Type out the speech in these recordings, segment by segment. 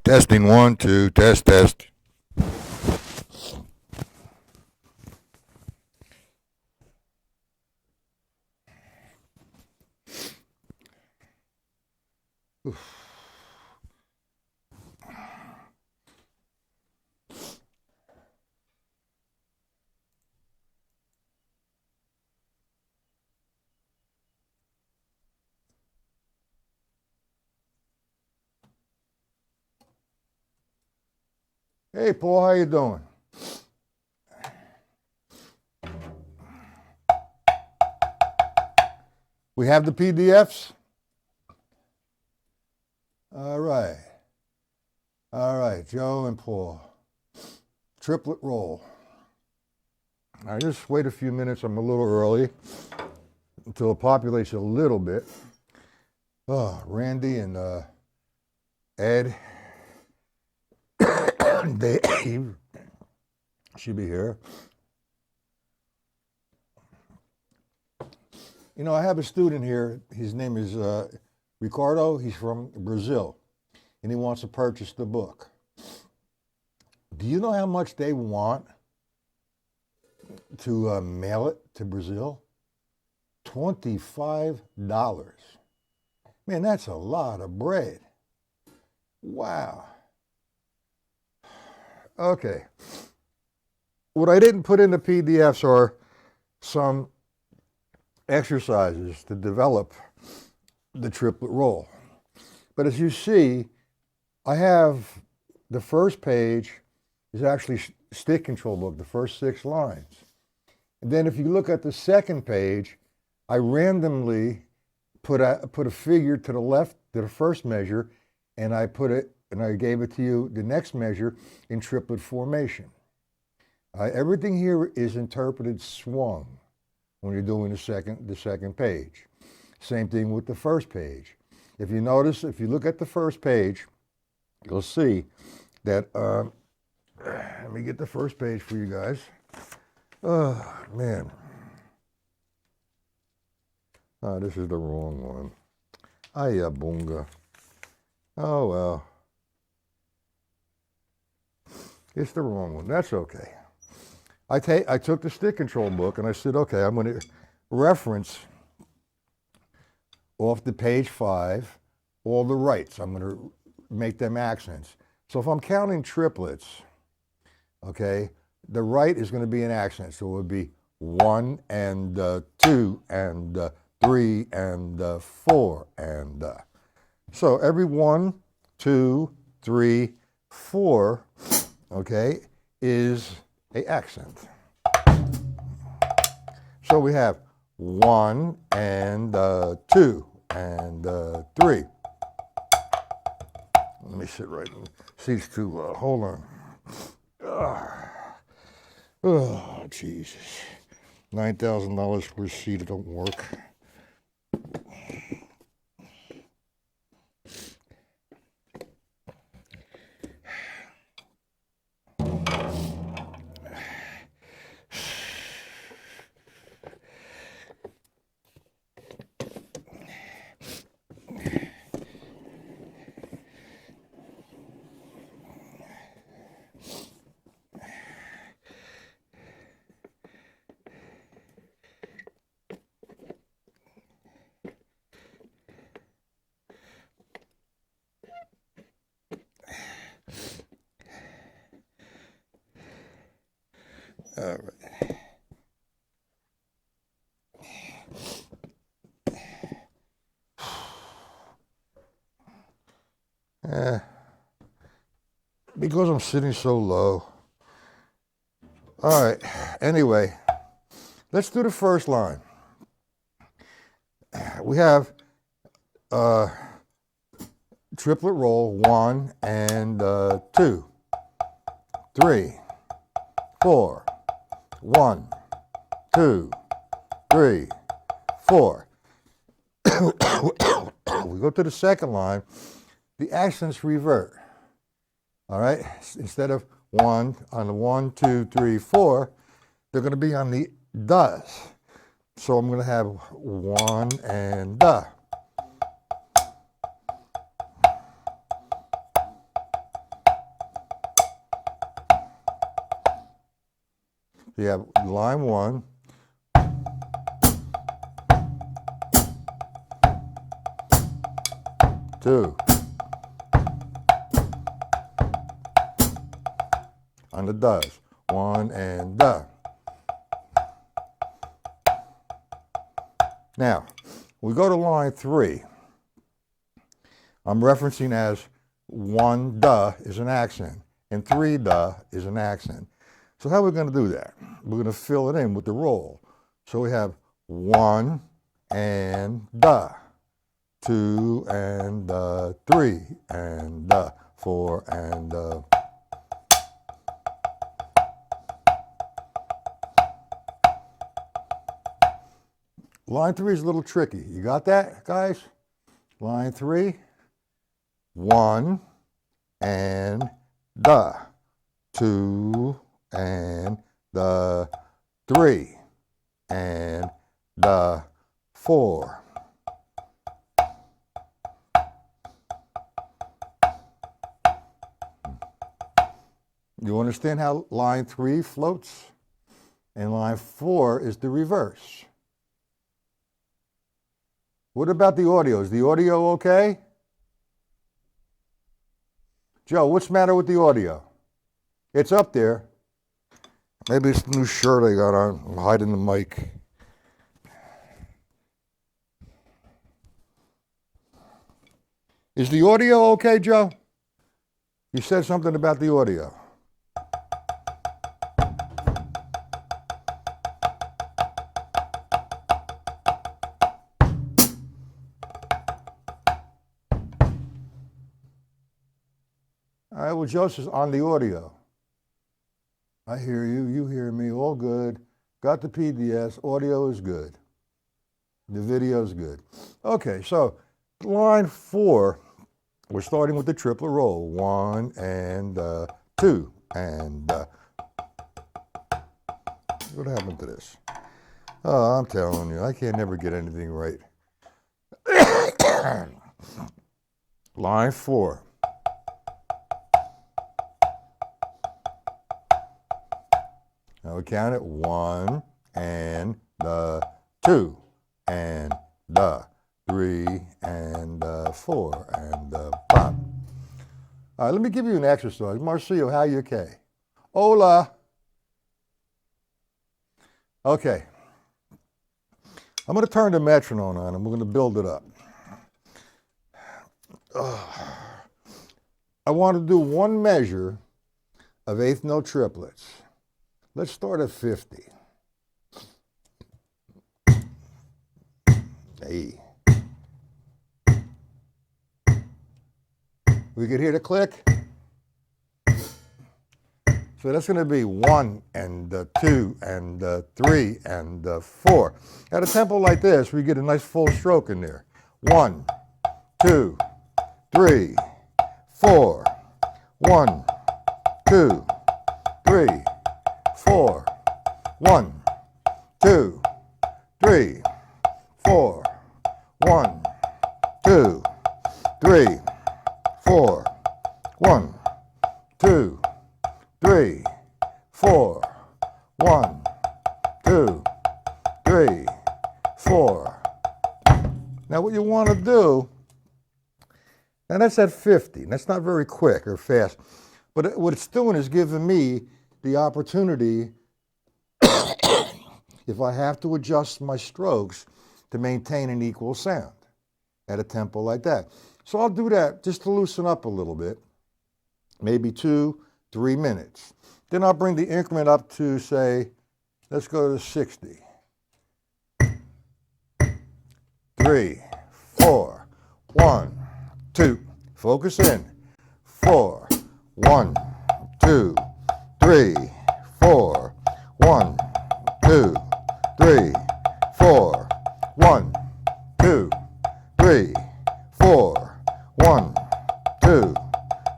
Testing 1, 2, test, test. Hey, Paul, how you doing? We have the PDFs? All right. All right, Joe and Paul. Triplet roll. All right, just wait a few minutes. I'm a little early until it populates a little bit. Oh, Randy and Ed, Dave should be here. You know, I have a student here. His name is Ricardo. He's from Brazil, and he wants to purchase the book. Do you know how much they want to mail it to Brazil? $25. Man, that's a lot of bread. Wow. Okay. What I didn't put in the PDFs are some exercises to develop the triplet roll. But as you see, I have the first page is actually stick control book, the first 6 lines. And then if you look at the second page, I randomly put a figure to the left to the first measure, and I gave it to you the next measure in triplet formation. Everything here is interpreted swung when you're doing the second page. Same thing with the first page. If you notice, if you look at the first page, you'll see that, let me get the first page for you guys. Oh, man. Oh, this is the wrong one. Aya bunga. Oh, well. It's the wrong one. That's okay. I took the stick control book and I said, okay, I'm going to reference off the page 5 all the rights. I'm going to make them accents. So if I'm counting triplets, okay, the right is going to be an accent. So it would be 1 and 2 and 3 and 4 and so every 1, 2, 3, 4, okay, is a accent. So we have 1 and 2 and 3. Let me sit right in. Seat's too low. Hold on. Oh, Jesus. $9,000 for a seat. It don't work. All right. Because I'm sitting so low. All right. Anyway, let's do the first line. We have triplet roll 1 and 2, 3, 4. 1, 2, 3, 4. We go to the second line. The accents revert. All right. Instead of 1 on the 1, 2, 3, 4, they're going to be on the does. So I'm going to have 1 and So you have line 1, two, on the does, 1 and da. Now, we go to line 3. I'm referencing as 1 da is an accent and 3 da is an accent. So how are we going to do that? We're going to fill it in with the roll. So we have 1 and da, 2 and 3 and 4 and Line 3 is a little tricky. You got that, guys? Line 3, 1 and da, 2 and 3 and 4. You understand how line 3 floats? And line 4 is the reverse. What about the audio? Is the audio okay? Joe, what's the matter with the audio? It's up there. Maybe it's the new shirt I got on. I'm hiding the mic. Is the audio okay, Joe? You said something about the audio. All right, well, Joseph's on the audio. I hear you, you hear me, all good. Got the PDS, audio is good. The video is good. Okay, so line 4, we're starting with the triplet roll. 1 and 2 and what happened to this? Oh, I'm telling you, I can't never get anything right. Line 4. Now we count it 1 and 2 and 3 and 4 and 5. All right, let me give you an exercise. Marcio, how you okay? Hola. Okay. I'm going to turn the metronome on and we're going to build it up. I want to do one measure of eighth note triplets. Let's start at 50. Hey. We could hear the click. So that's going to be 1 and 2 and 3 and 4. At a tempo like this, we get a nice full stroke in there. 1, 2, 3, 4. 1, 2, 3, 4. 1, 2, 3, 4. 1, 2, 3, 4. 1, 2, 3, 4. 1, 2, 3, 4. Now what you want to do, and that's at 50. That's not very quick or fast, but what it's doing is giving me the opportunity, if I have to adjust my strokes, to maintain an equal sound at a tempo like that. So I'll do that just to loosen up a little bit, maybe 2, 3 minutes. Then I'll bring the increment up to, say, let's go to 60. 3, 4, 1, 2, focus in. 4, 1, 2, 3, 4, 1, 2, 3, 4, 1, 2, 3, 4, 1, 2,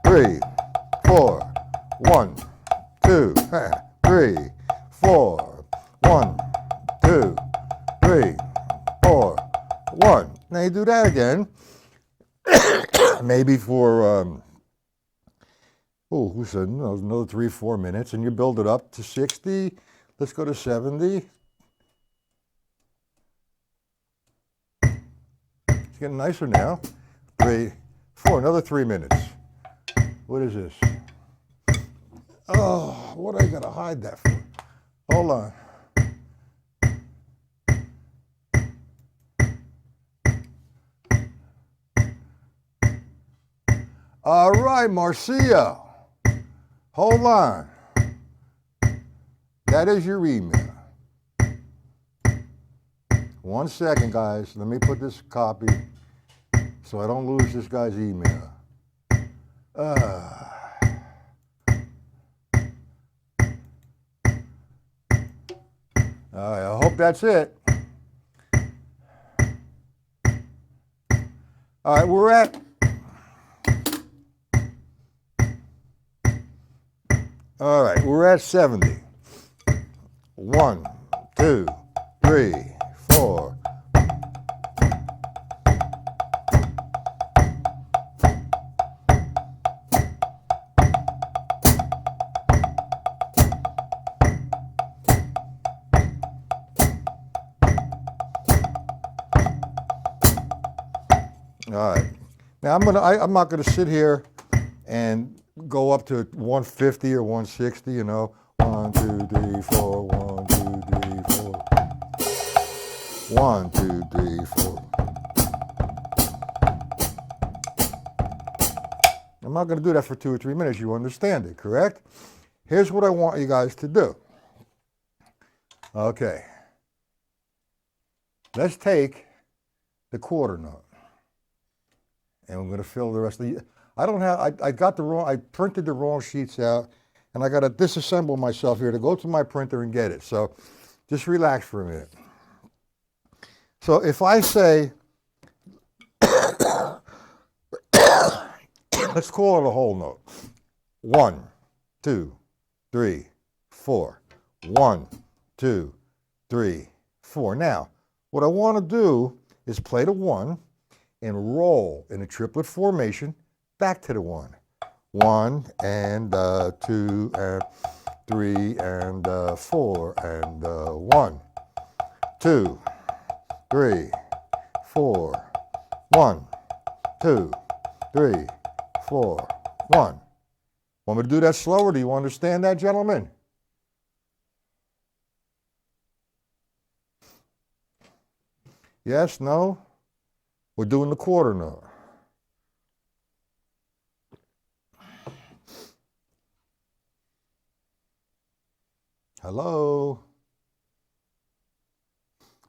3, 4, 1, 2, 3, 4, 1, 2, 3, 4, 1. Now you do that again. Maybe for who said no, another 3, 4 minutes, and you build it up to 60. Let's go to 70. It's getting nicer now. 3, 4, another 3 minutes. What is this? Oh, what I gotta hide that for? Hold on. All right, Marcia. Hold on. That is your email. 1 second, guys. Let me put this copy so I don't lose this guy's email. All right, I hope that's it. All right, we're at All right, we're at 70. 1, 2, 3, 4. All right. Now I'm not gonna sit here and go up to 150 or 160, you know. 1, 2, 3, 4, 1, 2, 3, 4. 1, 2, 3, 4. I'm not going to do that for 2 or 3 minutes. You understand it, correct? Here's what I want you guys to do. Okay. Let's take the quarter note. And we're going to fill the rest of the... I printed the wrong sheets out, and I got to disassemble myself here to go to my printer and get it. So just relax for a minute. So if I say, let's call it a whole note. 1, 2, 3, 4. 1, 2, 3, 4. Now, what I want to do is play the 1 and roll in a triplet formation back to the 1. 1 and 2 and 3 and 4 and 1, 2, 3, 4, 1, 2, 3, 4, 1. Want me to do that slower? Do you understand that, gentlemen? Yes, no? We're doing the quarter note. Hello?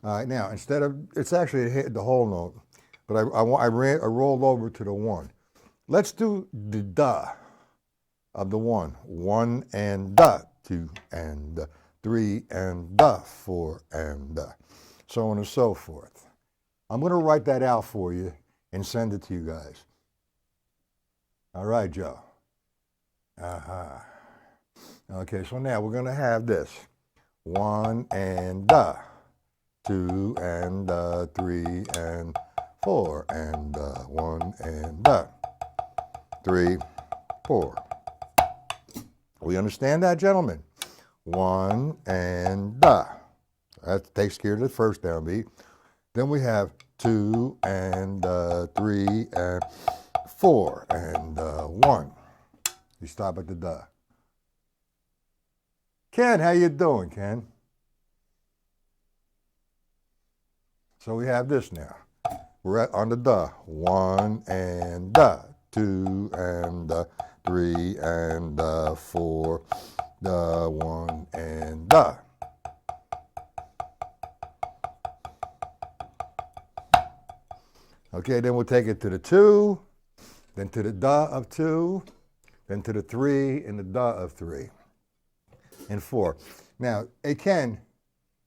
All right, now, instead of, it's actually the whole note, but I rolled over to the 1. Let's do the da of the 1. 1 and da, 2 and 3 and da, 4 and so on and so forth. I'm going to write that out for you and send it to you guys. All right, Joe. Uh-huh. Okay, so now we're going to have this. 1 and 2 and 3 and 4 and 1 and 3, 4. We understand that, gentlemen? 1 and that takes care of the first downbeat. Then we have 2 and 3 and 4 and 1. You stop at the da. Ken, how you doing, Ken? So we have this now. We're on the da. 1 and 2 and 3 and 4, 1 and Okay, then we'll take it to the 2, then to the da of 2, then to the 3 and the da of 3. And 4. Now, hey, Ken,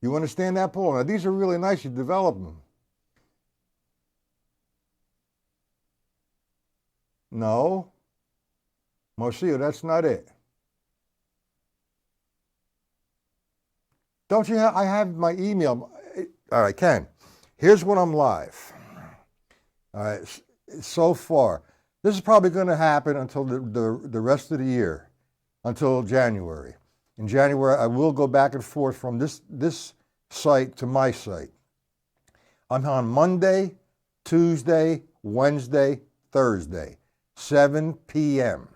you understand that, Paul? Now, these are really nice. You develop them. No. Marcia, that's not it. Don't you have, I have my email. All right, Ken, here's when I'm live. All right, so far. This is probably going to happen until the rest of the year, until January. In January, I will go back and forth from this site to my site. I'm on Monday, Tuesday, Wednesday, Thursday, 7 p.m.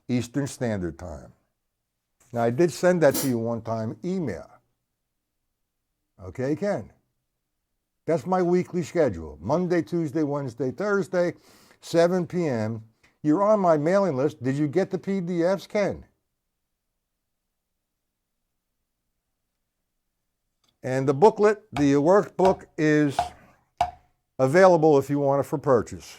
Eastern Standard Time. Now, I did send that to you one time, email. Okay, Ken? That's my weekly schedule. Monday, Tuesday, Wednesday, Thursday, 7 p.m. You're on my mailing list. Did you get the PDFs, Ken? And the booklet, the workbook, is available if you want it for purchase.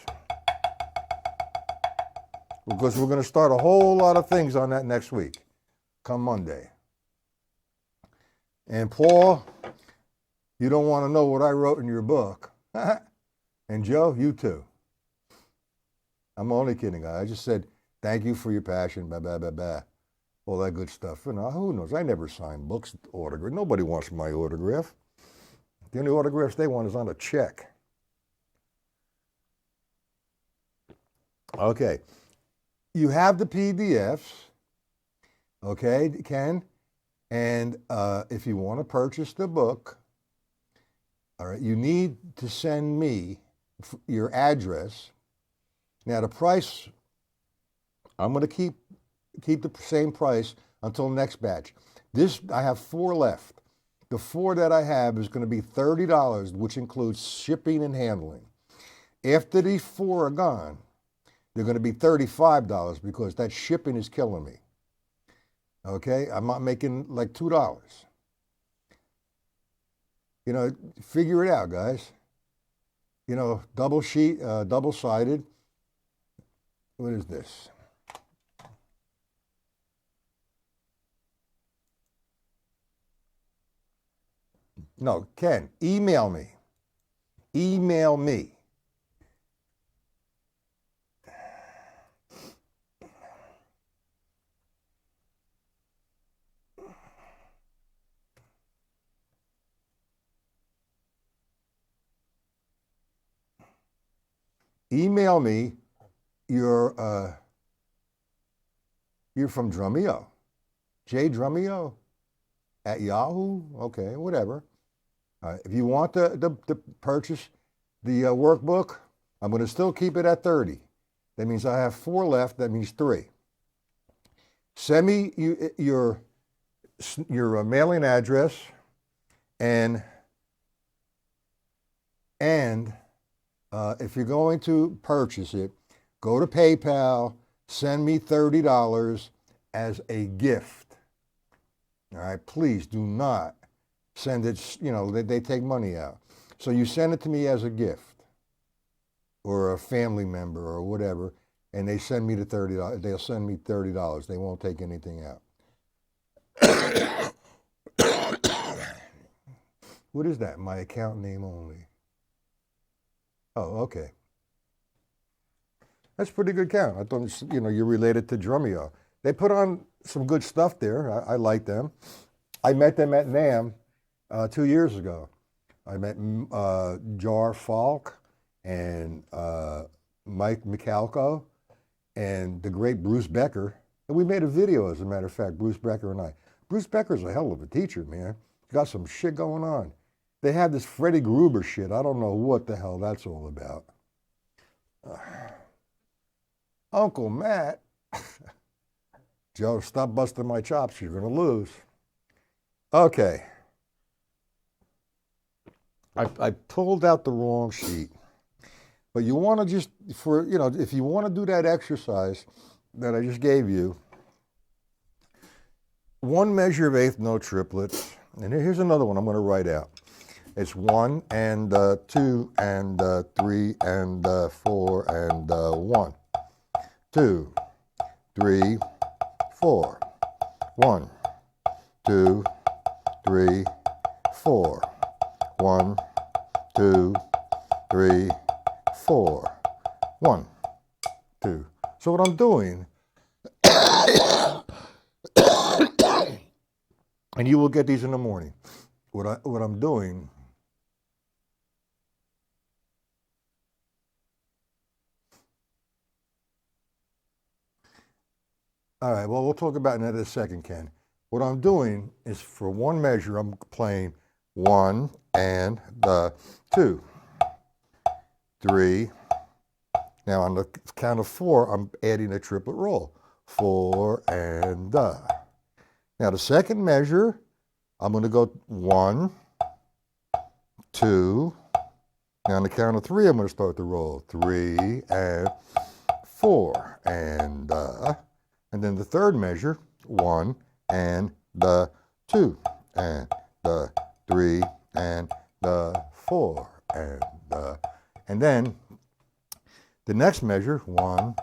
Because we're going to start a whole lot of things on that next week, come Monday. And Paul, you don't want to know what I wrote in your book. And Joe, you too. I'm only kidding. I just said, thank you for your passion, blah, blah, blah, blah. All that good stuff. You know, who knows? I never sign books, autograph. Nobody wants my autograph. The only autographs they want is on a check. Okay. You have the PDFs, okay, Ken? And if you want to purchase the book, all right, you need to send me your address. Now, the price, I'm going to keep the same price until next batch. I have 4 left. The 4 that I have is going to be $30, which includes shipping and handling. After these 4 are gone, they're going to be $35 because that shipping is killing me. Okay? I'm not making like $2. You know, figure it out, guys. You know, double sheet, double-sided. What is this? No, Ken, email me. Email me. Email me. You're from Drumeo. J Drumeo at Yahoo. Okay, whatever. If you want to purchase the workbook, I'm going to still keep it at 30. That means I have 4 left. That means 3. Send me your mailing address and if you're going to purchase it, go to PayPal, send me $30 as a gift. All right, please do not send it, you know, they take money out. So you send it to me as a gift or a family member or whatever, and they send me the $30. They'll send me $30. They won't take anything out. What is that? My account name only. Oh, okay. That's a pretty good count. I thought, you know, you're related to Drumeo. They put on some good stuff there. I like them. I met them at NAMM 2 years ago. I met Jar Falk and Mike Michalko and the great Bruce Becker. And we made a video, as a matter of fact, Bruce Becker and I. Bruce Becker's a hell of a teacher, man. He's got some shit going on. They have this Freddie Gruber shit. I don't know what the hell that's all about. Uncle Matt. Joe, stop busting my chops. You're going to lose. Okay. I pulled out the wrong sheet. But you want to just, if you want to do that exercise that I just gave you, 1 measure of eighth note triplets. And here's another one I'm going to write out. It's 1 and 2 and 3 and 4 and 1. 2, 3, 4. 1, 2, 3, 4. 1, 2, 3, 4. 1, 2. So what I'm doing, and you will get these in the morning. What I'm doing, all right, well, we'll talk about that in a second, Ken. what I'm doing is for one measure, I'm playing 1 and the 2, 3. Now on the count of 4, I'm adding a triplet roll. 4 and the. Now the second measure, I'm going to go 1, 2. Now on the count of 3, I'm going to start the roll. 3 and 4 and the. And then the third measure, 1 and the 2 and the 3 and the 4 and the. And then the next measure, 1,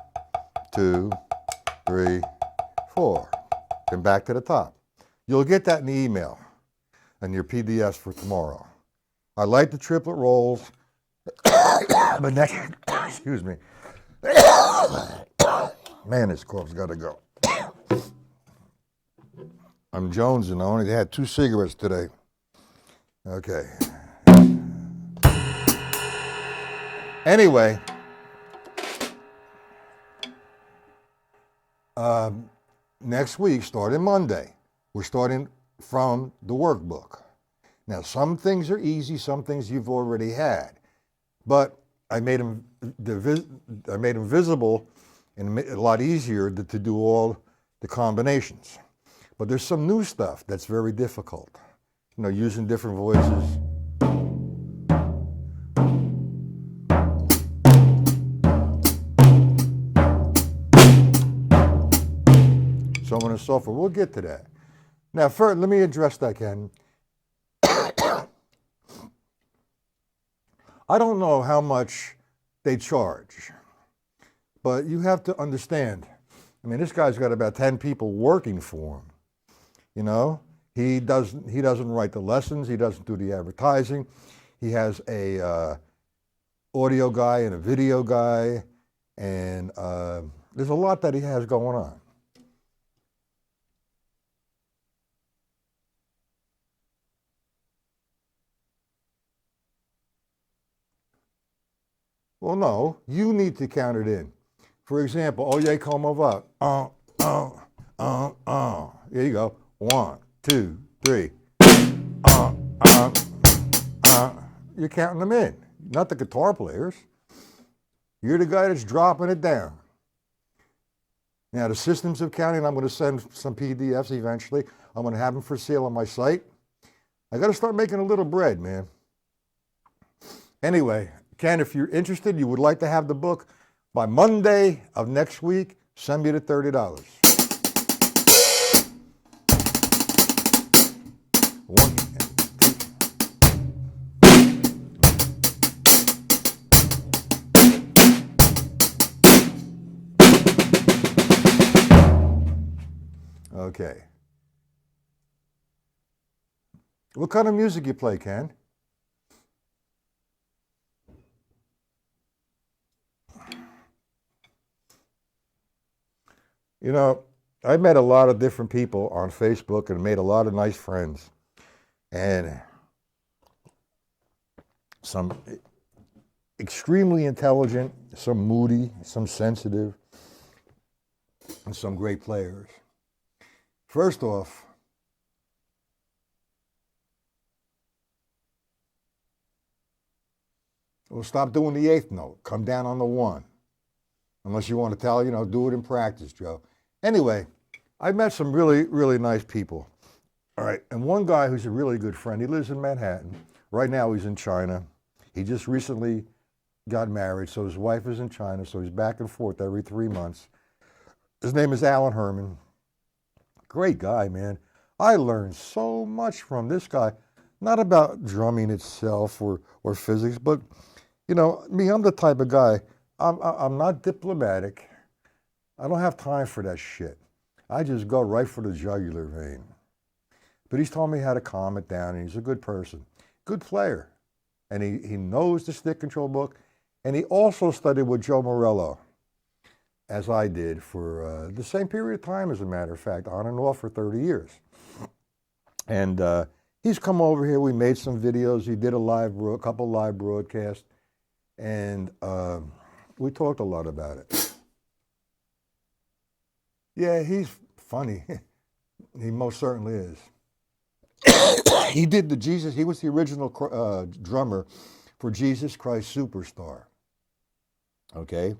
2, 3, 4. Then back to the top. You'll get that in the email and your PDFs for tomorrow. I like the triplet rolls, but next, excuse me. Man, this cough's got to go. I'm jonesing. I only had 2 cigarettes today. Okay. Anyway, next week, starting Monday, we're starting from the workbook. Now, some things are easy, some things you've already had, but I made them visible and a lot easier to do all the combinations. But there's some new stuff that's very difficult. You know, using different voices. So on and so forth. We'll get to that. Now, first, let me address that again. I don't know how much they charge, but you have to understand. I mean, this guy's got about 10 people working for him. You know, he doesn't write the lessons. He doesn't do the advertising. He has a audio guy and a video guy, and there's a lot that he has going on. Well, no, you need to count it in. For example, oye, como va? Here you go. 1, 2, 3. You're counting them in, not the guitar players. You're the guy that's dropping it down. Now, the systems of counting, I'm going to send some PDFs eventually. I'm going to have them for sale on my site. I got to start making a little bread, man. Anyway, Ken, if you're interested, you would like to have the book, by Monday of next week, send me the $30. Okay. What kind of music you play, Ken? You know, I met a lot of different people on Facebook and made a lot of nice friends. And some extremely intelligent, some moody, some sensitive, and some great players. First off, well, stop doing the 8th note. Come down on the 1. Unless you want to tell, do it in practice, Joe. Anyway, I met some really, really nice people. All right, and one guy who's a really good friend, he lives in Manhattan. Right now he's in China. He just recently got married, so his wife is in China, so he's back and forth every 3 months. His name is Alan Herman. Great guy, man. I learned so much from this guy, not about drumming itself or physics, but, me, I'm the type of guy, I'm not diplomatic. I don't have time for that shit. I just go right for the jugular vein. But he's told me how to calm it down, and he's a good person, good player. And he knows the stick control book, and he also studied with Joe Morello, as I did for the same period of time, as a matter of fact, on and off for 30 years. And he's come over here. We made some videos. He did a couple live broadcasts, and we talked a lot about it. Yeah, he's funny. He most certainly is. He did the Jesus. He was the original drummer for Jesus Christ Superstar. Okay,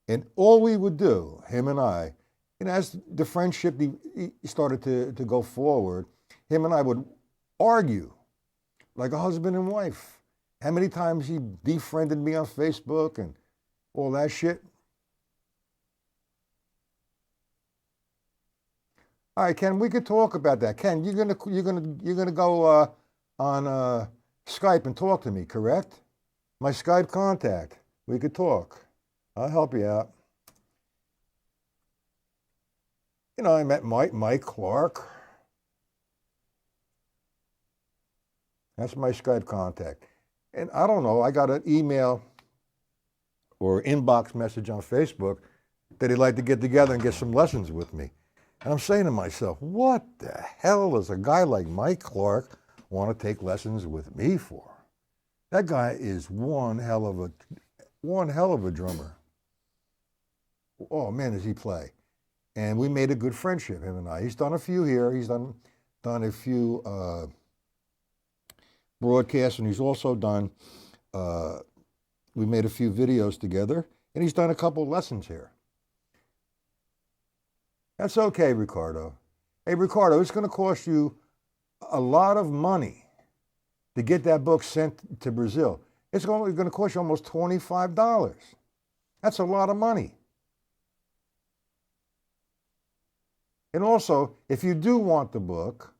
and all we would do, him and I, and as the friendship started to go forward, him and I would argue like a husband and wife. How many times he defriended me on Facebook and all that shit. All right, Ken, we could talk about that. Ken, you're gonna go on Skype and talk to me, correct? My Skype contact. We could talk. I'll help you out. You know, I met Mike Clark. That's my Skype contact. And I don't know, I got an email or inbox message on Facebook that he'd like to get together and get some lessons with me. And I'm saying to myself, what the hell does a guy like Mike Clark want to take lessons with me for? That guy is one hell of a drummer. Oh man, does he play? And we made a good friendship, him and I. He's done a few here. He's done a few broadcasts, and he's also done. We made a few videos together, and he's done a couple lessons here. That's okay, Ricardo. Hey, Ricardo, it's going to cost you a lot of money to get that book sent to Brazil. It's going to cost you almost $25. That's a lot of money. And also, if you do want the book,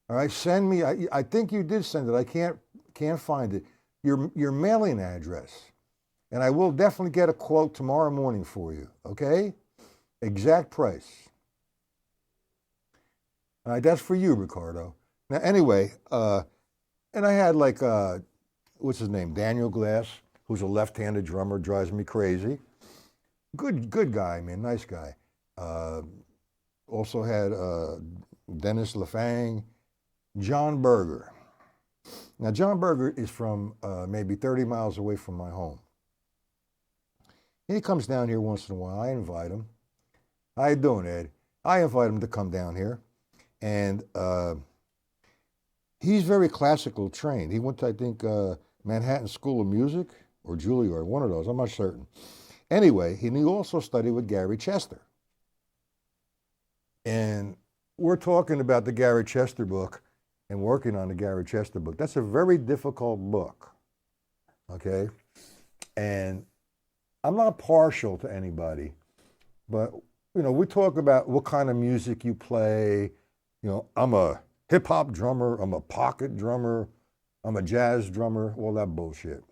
all right, send me. I think you did send it. I can't find it. Your mailing address, and I will definitely get a quote tomorrow morning for you. Okay, exact price. All right, that's for you, Ricardo. Now, anyway, and I had like, what's his name? Daniel Glass, who's a left-handed drummer, drives me crazy. Good guy, man, nice guy. Also had Dennis LaFang, John Berger. Now, John Berger is from maybe 30 miles away from my home. He comes down here once in a while. I invite him. How you doing, Ed? I invite him to come down here. And he's very classical trained. He went to, I think, Manhattan School of Music or Juilliard, one of those. I'm not certain. Anyway, he also studied with Gary Chester. And we're talking about the Gary Chester book and working on the Gary Chester book. That's a very difficult book, okay? And I'm not partial to anybody, but, you know, we talk about what kind of music you play. You know, I'm a hip-hop drummer, I'm a pocket drummer, I'm a jazz drummer, all that bullshit.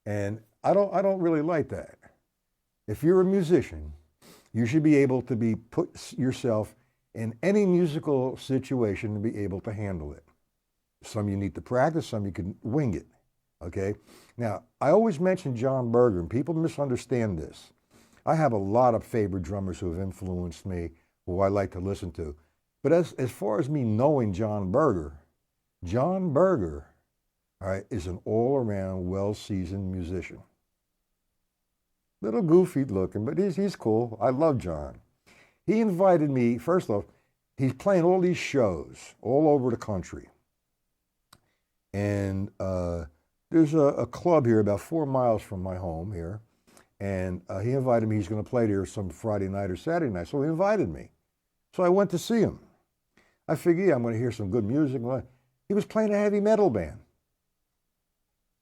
And I don't really like that. If you're a musician, you should be able to put yourself in any musical situation to be able to handle it. Some you need to practice, some you can wing it, okay? Now, I always mention John Berger, and people misunderstand this. I have a lot of favorite drummers who have influenced me, who I like to listen to. But as far as me knowing John Berger, all right, is an all-around, well-seasoned musician. Little goofy looking, but he's cool. I love John. He invited me, first off, he's playing all these shows all over the country. And there's a club here about 4 miles from my home here. And he invited me, he's going to play there some Friday night or Saturday night. So he invited me. So I went to see him. I figured, yeah, I'm going to hear some good music. He was playing a heavy metal band.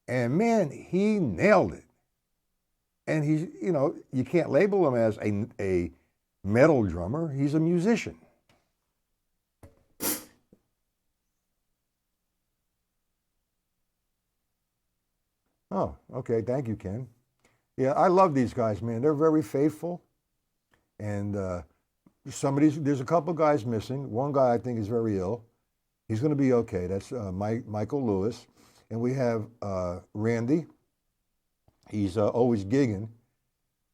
And man, he nailed it. And he's, you know, you can't label him as a metal drummer. He's a musician. Oh, okay. Thank you, Ken. Yeah, I love these guys, man. They're very faithful. And there's a couple guys missing. One guy I think is very ill. He's going to be okay. That's Michael Lewis. And we have Randy. He's always gigging.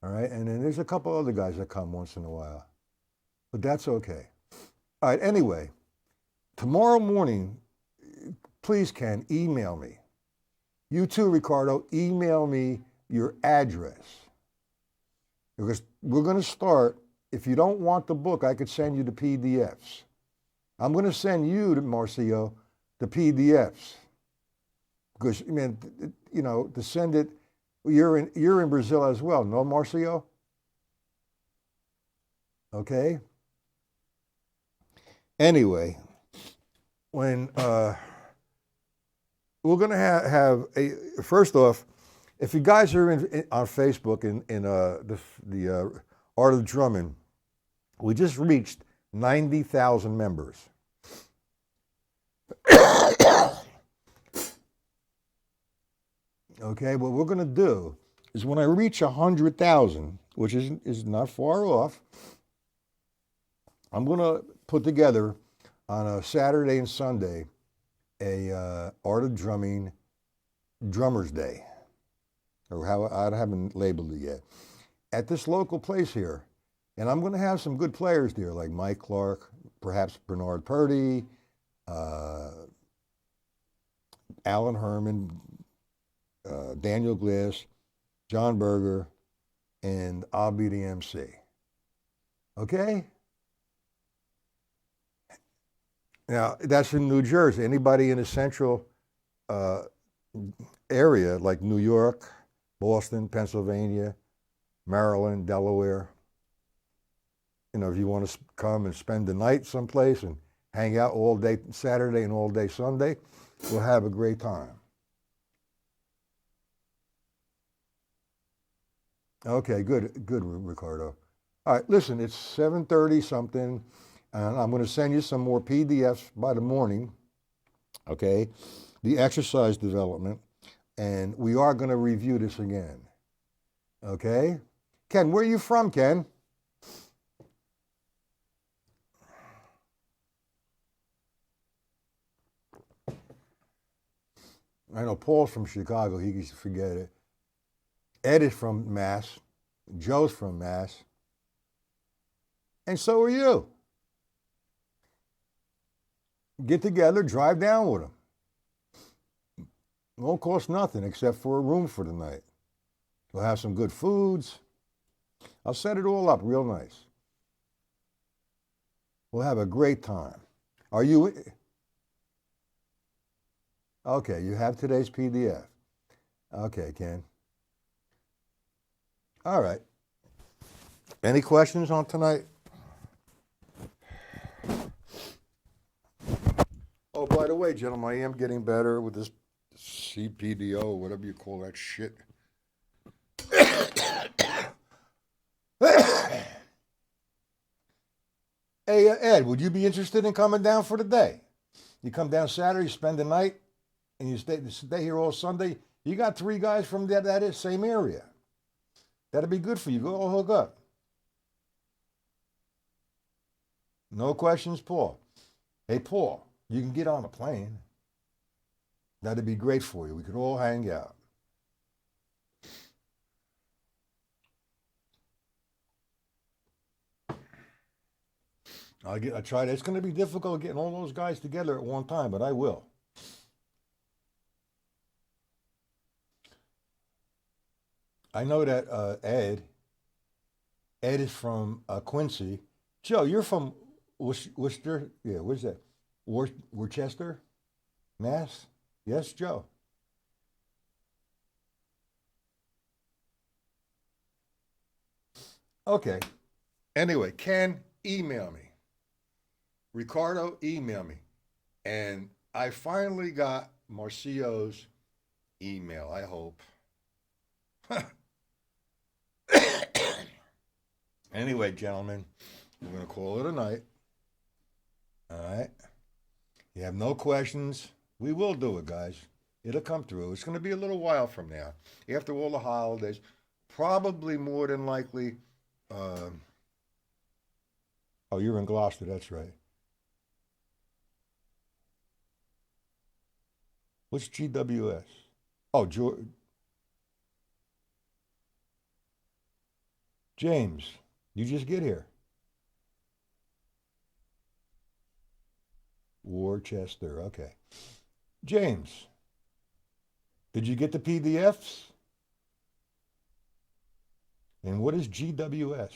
All right. And then there's a couple other guys that come once in a while. But that's okay. All right. Anyway, tomorrow morning, please, Ken, email me. You too, Ricardo, email me your address. Because we're going to start, if you don't want the book, I could send you the PDFs. I'm going to send you, Marcio, the PDFs. Because, I mean, you know, to send it, you're in Brazil as well, no, Marcio? Okay? Anyway, when we're going to have a, first off, if you guys are on Facebook in the Art of Drumming, we just reached 90,000 members. Okay, what we're going to do is when I reach 100,000, which is not far off, I'm going to put together on a Saturday and Sunday a Art of Drumming Drummers Day, or how I haven't labeled it yet, at this local place here. And I'm going to have some good players there, like Mike Clark, perhaps Bernard Purdy, Alan Herman, Daniel Glass, John Berger, and I'll be the MC. Okay? Now, that's in New Jersey. Anybody in the central area, like New York, Boston, Pennsylvania, Maryland, Delaware, you know, if you want to come and spend the night someplace and hang out all day Saturday and all day Sunday, we'll have a great time. Okay, good, Ricardo. All right, listen, it's 7:30 something, and I'm going to send you some more PDFs by the morning, okay, the exercise development, and we are going to review this again, okay? Ken, where are you from, Ken? I know Paul's from Chicago. He used to forget it. Ed is from Mass. Joe's from Mass. And so are you. Get together, drive down with them. It won't cost nothing except for a room for the night. We'll have some good foods. I'll set it all up real nice. We'll have a great time. Are you? Okay, you have today's PDF. Okay, Ken. All right. Any questions on tonight? Oh, by the way, gentlemen, I am getting better with this CPDO, whatever you call that shit. Hey, Ed, would you be interested in coming down for the day? You come down Saturday, you spend the night, and you stay here all Sunday. You got 3 guys from that same area. That'd be good for you. Go all hook up. No questions, Paul. Hey, Paul, you can get on a plane. That'd be great for you. We could all hang out. I tried. It's going to be difficult getting all those guys together at one time, but I will. I know that Ed is from Quincy. Joe, you're from Worcester? Yeah, where's that? Worcester, Mass? Yes, Joe. Okay. Anyway, Ken, email me. Ricardo, email me. And I finally got Marcio's email, I hope. Anyway, gentlemen, we're going to call it a night. All right? You have no questions. We will do it, guys. It'll come through. It's going to be a little while from now. After all the holidays, probably more than likely. Oh, you're in Gloucester. That's right. What's GWS? Oh, James, you just get here. Worcester, okay. James, did you get the PDFs? And what is GWS?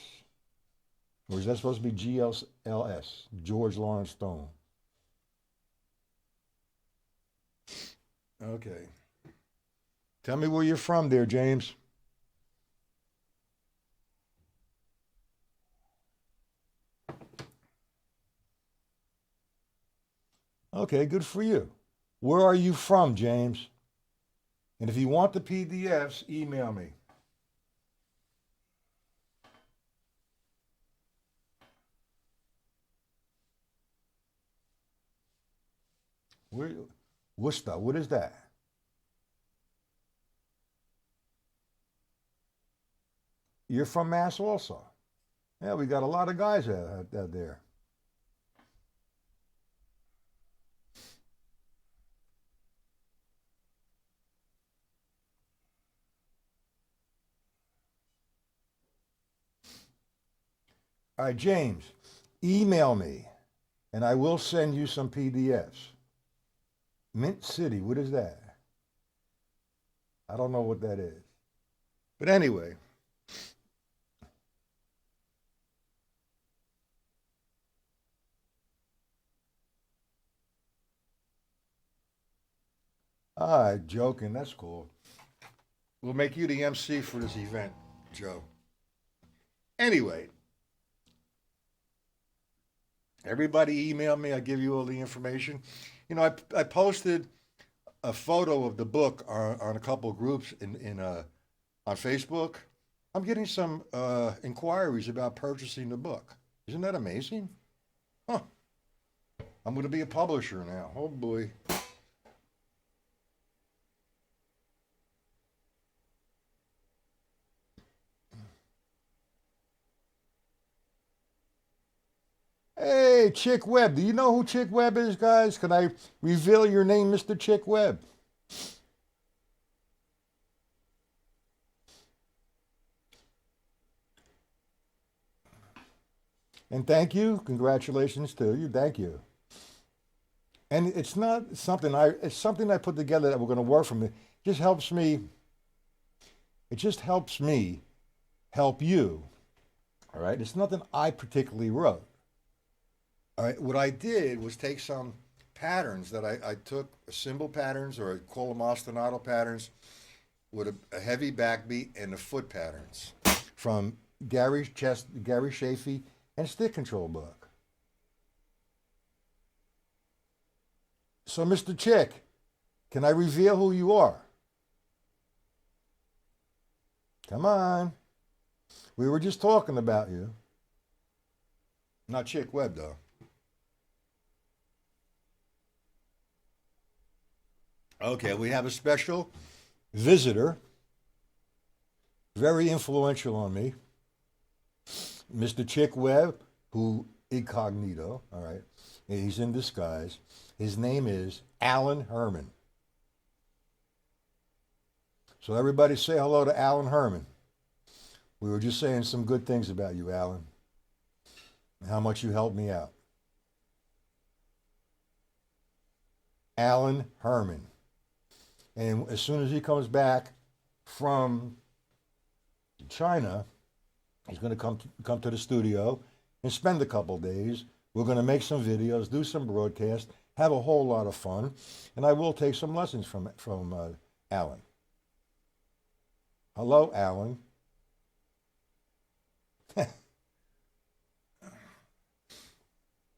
Or is that supposed to be GLS? George Lawrence Stone. Okay. Tell me where you're from there, James. Okay, good for you. Where are you from, James? And if you want the PDFs, email me. Where, Worcester, what is that? You're from Mass also. Yeah, we got a lot of guys out there. All right, James, email me and I will send you some PDFs. Mint City, what is that? I don't know what that is. But anyway, all right, joking, that's cool. We'll make you the MC for this event, Joe. Anyway, everybody email me. I give you all the information. You know, I posted a photo of the book on a couple of groups on Facebook. I'm getting some inquiries about purchasing the book. Isn't that amazing? Huh. I'm going to be a publisher now. Oh boy. Hey, Chick Webb. Do you know who Chick Webb is, guys? Can I reveal your name, Mr. Chick Webb? And thank you. Congratulations to you. Thank you. And it's not something it's something I put together that we're going to work from. It just helps me. It just helps me help you. All right. It's nothing I particularly wrote. All right. What I did was take some patterns that I took symbol patterns, or I call them ostinato patterns, with a heavy backbeat and the foot patterns from Gary Chafee and Stick Control book. So, Mr. Chick, can I reveal who you are? Come on. We were just talking about you. Not Chick Webb, though. Okay, we have a special visitor, very influential on me, Mr. Chick Webb, who incognito, all right, he's in disguise. His name is Alan Herman. So everybody say hello to Alan Herman. We were just saying some good things about you, Alan, and how much you helped me out. Alan Herman. And as soon as he comes back from China, he's going to come to the studio and spend a couple days. We're going to make some videos, do some broadcasts, have a whole lot of fun, and I will take some lessons from Alan. Hello, Alan.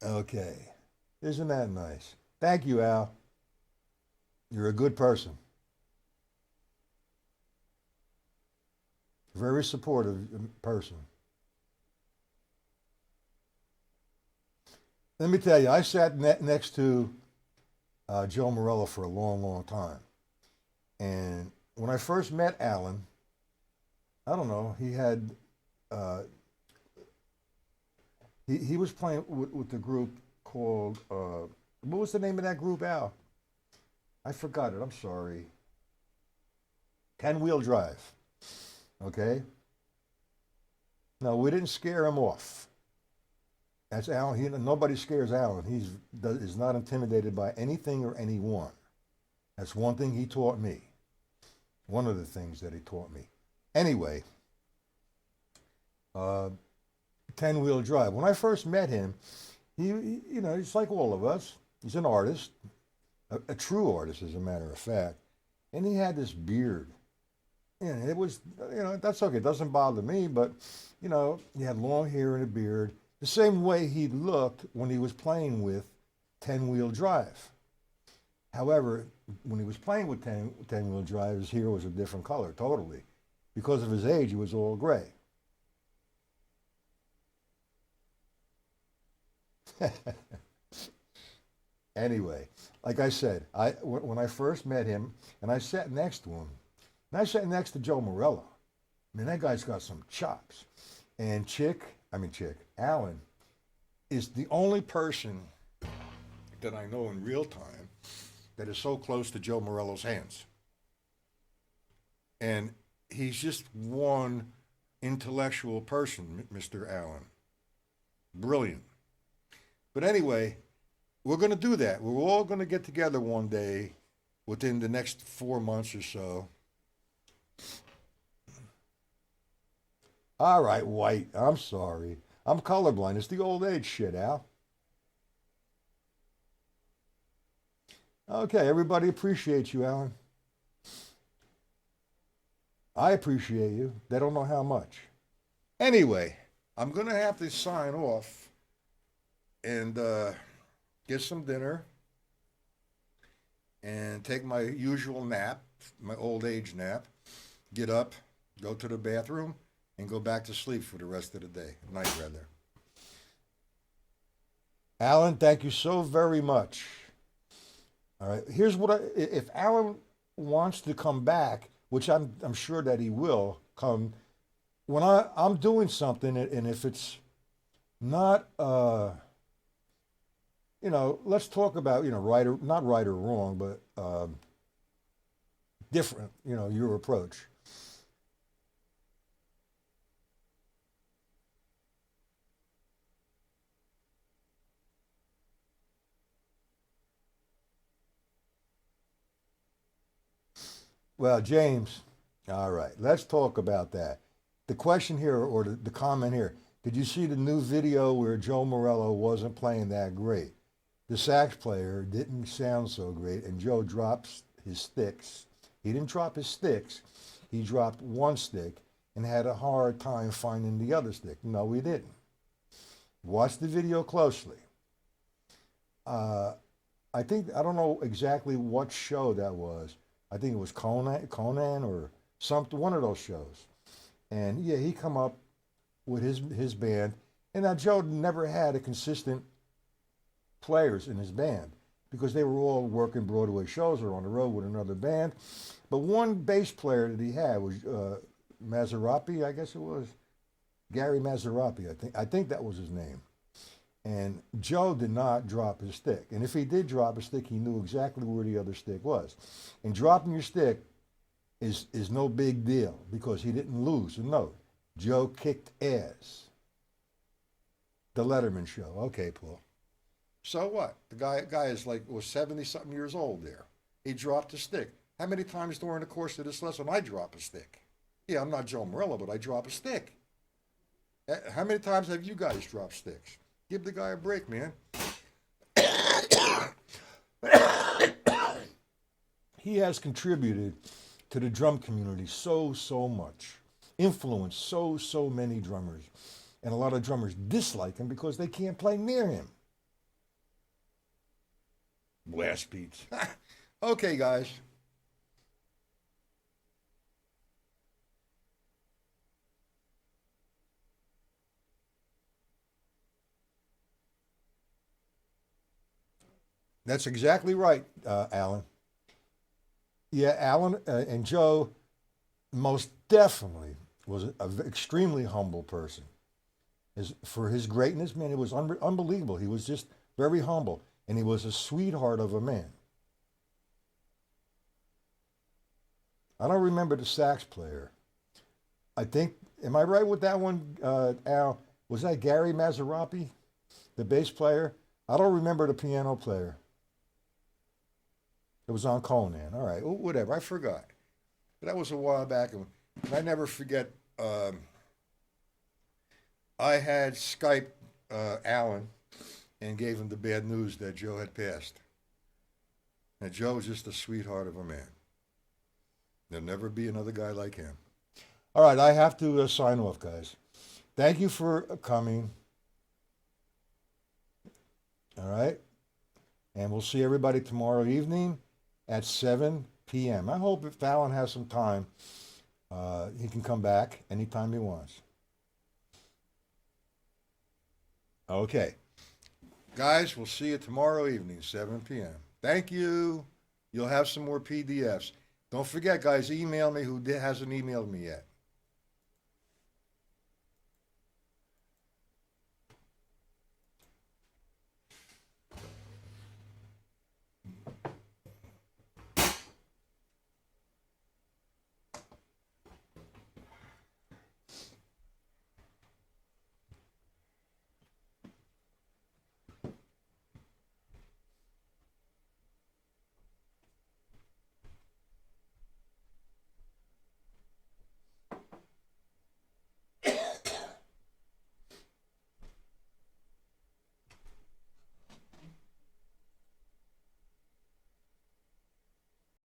Okay, isn't that nice? Thank you, Al. You're a good person. Very supportive person. Let me tell you, I sat next to Joe Morello for a long, long time. And when I first met Alan, I don't know, uh, he was playing with the group called, what was the name of that group, Al? I forgot it, I'm sorry. 10 Wheel Drive. Okay? No, we didn't scare him off. That's Alan. Nobody scares Alan. He is not intimidated by anything or anyone. That's one thing he taught me. One of the things that he taught me. Anyway, uh, 10-wheel drive. When I first met him, he's like all of us. He's an artist, a true artist, as a matter of fact. And he had this beard. And it was, that's okay. It doesn't bother me, but, he had long hair and a beard, the same way he looked when he was playing with 10-wheel drive. However, when he was playing with 10-wheel drive, his hair was a different color, totally. Because of his age, he was all gray. Anyway, like I said, when I first met him, and I sat next to him, and I sat next to Joe Morello. I mean, that guy's got some chops. And Alan, is the only person that I know in real time that is so close to Joe Morello's hands. And he's just one intellectual person, Mr. Allen. Brilliant. But anyway, we're going to do that. We're all going to get together one day within the next 4 months or so. All right, White. I'm sorry. I'm colorblind. It's the old age shit, Al. Okay, everybody appreciates you, Alan. I appreciate you. They don't know how much. Anyway, I'm going to have to sign off and get some dinner and take my usual nap, my old age nap, get up, go to the bathroom, and go back to sleep for the rest of the day. Night, rather. Alan, thank you so very much. All right, here's if Alan wants to come back, which I'm sure that he will come, when I'm doing something, and if it's not, let's talk about, right or not right or wrong, but different, your approach. Well, James, all right, let's talk about that. The question here, or the comment here, did you see the new video where Joe Morello wasn't playing that great? The sax player didn't sound so great, and Joe drops his sticks. He didn't drop his sticks, he dropped one stick and had a hard time finding the other stick. No, he didn't. Watch the video closely. Uh, I don't know exactly what show that was. I think it was Conan or something, one of those shows. And yeah, he come up with his band. And now Joe never had a consistent players in his band because they were all working Broadway shows or on the road with another band. But one bass player that he had was Mazarapi, I guess it was Gary Mazarapi. I think that was his name. And Joe did not drop his stick. And if he did drop a stick, he knew exactly where the other stick was. And dropping your stick is no big deal because he didn't lose a note. Joe kicked ass. The Letterman show. Okay, Paul. So what? The guy is was 70 something years old there. He dropped a stick. How many times during the course of this lesson I drop a stick? Yeah, I'm not Joe Morello, but I drop a stick. How many times have you guys dropped sticks? Give the guy a break, man. He has contributed to the drum community so much, influenced so many drummers, and a lot of drummers dislike him because they can't play near him. Blast beats. Okay, guys. That's exactly right, Alan. Yeah, Alan and Joe most definitely was an extremely humble person. For his greatness, man, it was unbelievable. He was just very humble, and he was a sweetheart of a man. I don't remember the sax player. I think, am I right with that one, Al? Was that Gary Mazarapi, the bass player? I don't remember the piano player. It was on Conan. All right, whatever. I forgot. But that was a while back, and I never forget. I had Skyped Alan and gave him the bad news that Joe had passed. And Joe is just a sweetheart of a man. There'll never be another guy like him. All right, I have to sign off, guys. Thank you for coming. All right. And we'll see everybody tomorrow evening at 7 p.m. I hope if Fallon has some time, he can come back anytime he wants. Okay. Guys, we'll see you tomorrow evening, 7 p.m. Thank you. You'll have some more PDFs. Don't forget, guys, email me who hasn't emailed me yet.